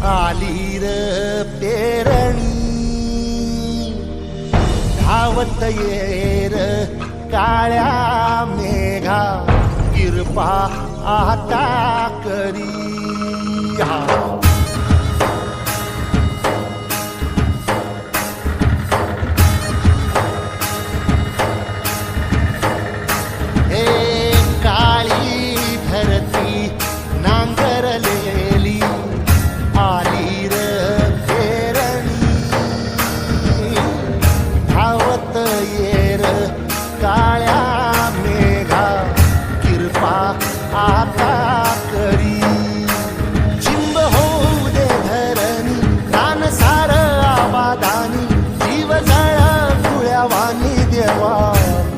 आली र पेरणी धावत येर काळ्या मेघा कृपा आता करी हे काळी धरती नांगरलेली आली र पेरणी धावत येर काळ्या मेघा कृपा आता करी चिंब होऊ दे धरणी रान सार आबादानी जीव जळ कुळ्यावानी देवा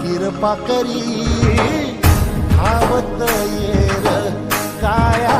कृपा करी धावत येर काळ्या